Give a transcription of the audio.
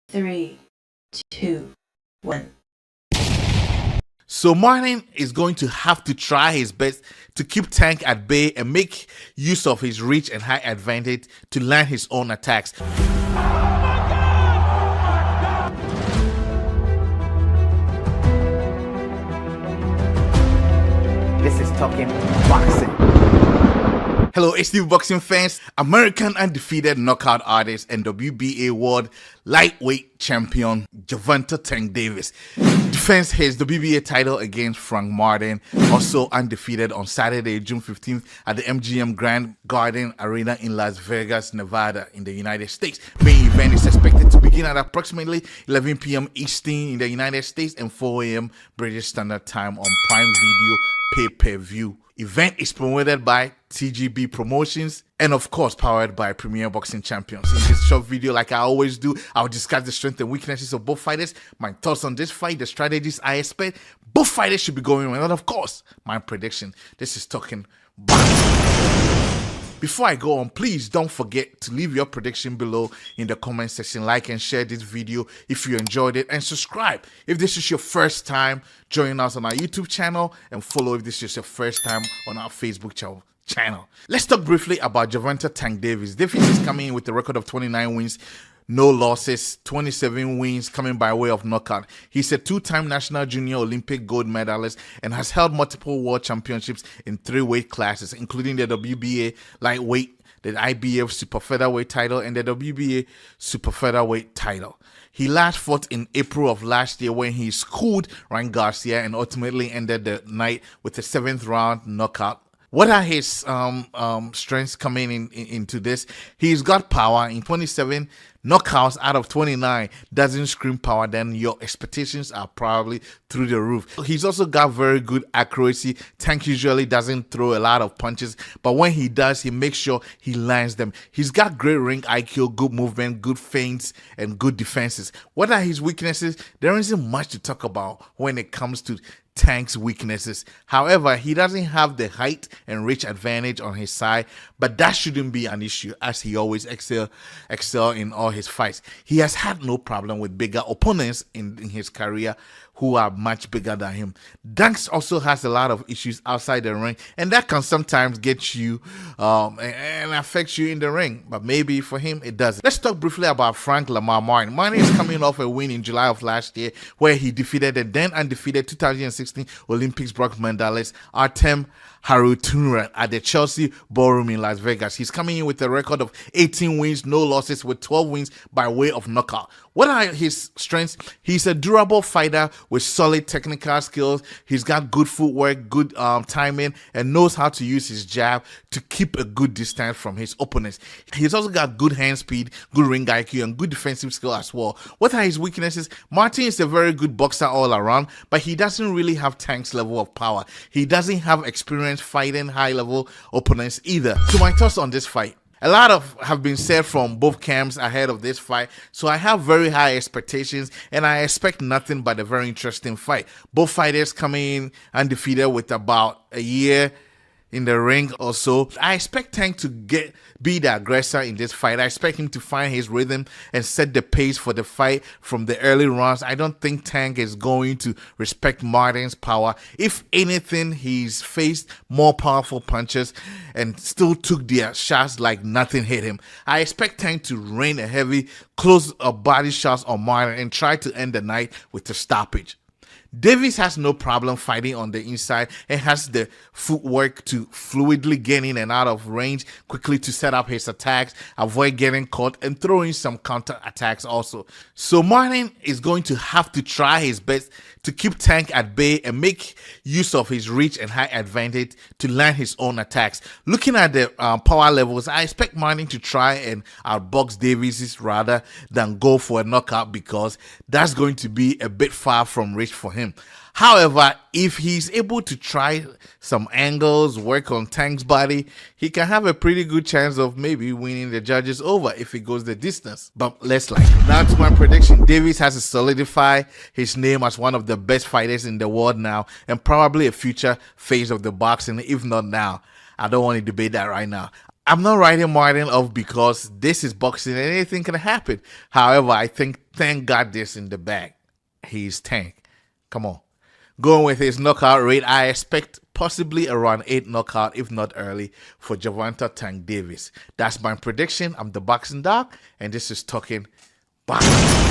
3, 2, 1. So Martin is going to have to try his best to keep Tank at bay and make use of his reach and height advantage to land his own attacks. This is Talking Boxing. Hello, HD boxing fans. American undefeated knockout artist and WBA world lightweight champion Gervonta Tank Davis defends his WBA title against Frank Martin, also undefeated, on Saturday, June 15th at the MGM Grand Garden Arena in Las Vegas, Nevada in the United States. Main event is expected to begin at approximately 11 p.m. Eastern in the United States and 4 a.m. British Standard Time on Prime Video pay-per-view. Event is promoted by TGB Promotions and of course powered by Premier Boxing Champions. In this short video, like I always do, I'll discuss the strengths and weaknesses of both fighters, my thoughts on this fight, the strategies I expect both fighters should be going on, and of course my prediction. This is Talking Boxing. Before I go on, please don't forget to leave your prediction below in the comment section, like and share this video if you enjoyed it, and subscribe if this is your first time joining us on our YouTube channel, and follow if this is your first time on our Facebook channel. Let's talk briefly about Gervonta Tank Davis. Davis is coming in with a record of 29 wins, no losses, 27 wins coming by way of knockout. He's a two-time National Junior Olympic gold medalist and has held multiple world championships in 3 weight classes, including the WBA lightweight, the IBF super featherweight title, and the WBA super featherweight title. He last fought in April of last year when he schooled Ryan Garcia and ultimately ended the night with a 7th round knockout. What are his strengths coming into this? He's got power. In 27 knockouts out of 29 doesn't scream power, then your expectations are probably through the roof. He's also got very good accuracy. Tank usually doesn't throw a lot of punches, but when he does, he makes sure he lands them. He's got great ring IQ, good movement, good feints, and good defenses. What are his weaknesses? There isn't much to talk about when it comes to Tank's weaknesses. However, he doesn't have the height and reach advantage on his side, but that shouldn't be an issue as he always excel in all his fights. He has had no problem with bigger opponents in his career who are much bigger than him. Danks also has a lot of issues outside the ring, and that can sometimes get you and affect you in the ring, but maybe for him it doesn't. Let's talk briefly about Frank Lamar Martin. Martin is coming off a win in July of last year where he defeated the then undefeated 2016 Olympics bronze medalist Artem Harutyunyan at the Chelsea Ballroom in Las Vegas. He's coming in with a record of 18 wins, no losses, with 12 wins by way of knockout. What are his strengths? He's a durable fighter with solid technical skills. He's got good footwork, good timing, and knows how to use his jab to keep a good distance from his opponents. He's also got good hand speed, good ring IQ, and good defensive skill as well. What are his weaknesses? Martin is a very good boxer all around, but he doesn't really have Tank's level of power. He doesn't have experience fighting high-level opponents either. So my thoughts on this fight. A lot have been said from both camps ahead of this fight, so I have very high expectations and I expect nothing but a very interesting fight. Both fighters coming in undefeated with about a year in the ring or so. I expect Tank to be the aggressor in this fight. I expect him to find his rhythm and set the pace for the fight from the early rounds. I don't think Tank is going to respect Martin's power. If anything, he's faced more powerful punches and still took their shots like nothing hit him. I expect Tank to rain a heavy, close body shots on Martin and try to end the night with a stoppage. Davis has no problem fighting on the inside and has the footwork to fluidly get in and out of range quickly to set up his attacks, avoid getting caught, and throw in some counter attacks also. So Martin is going to have to try his best to keep Tank at bay and make use of his reach and height advantage to land his own attacks. Looking at the power levels, I expect Martin to try and outbox Davis rather than go for a knockout, because that's going to be a bit far from reach for him. However, if he's able to try some angles, work on Tank's body, he can have a pretty good chance of maybe winning the judges over if he goes the distance. But less likely. Now to my prediction. Davis has to solidify his name as one of the best fighters in the world now, and probably a future face of the boxing, if not now. I don't want to debate that right now. I'm not writing Martin off because this is boxing and anything can happen. However, I think Tank got this in the bag. He's Tank. Come on. Going with his knockout rate, I expect possibly around 8 knockout, if not early, for Gervonta Tank Davis. That's my prediction. I'm the Boxing Doc, and this is Talking Boxing.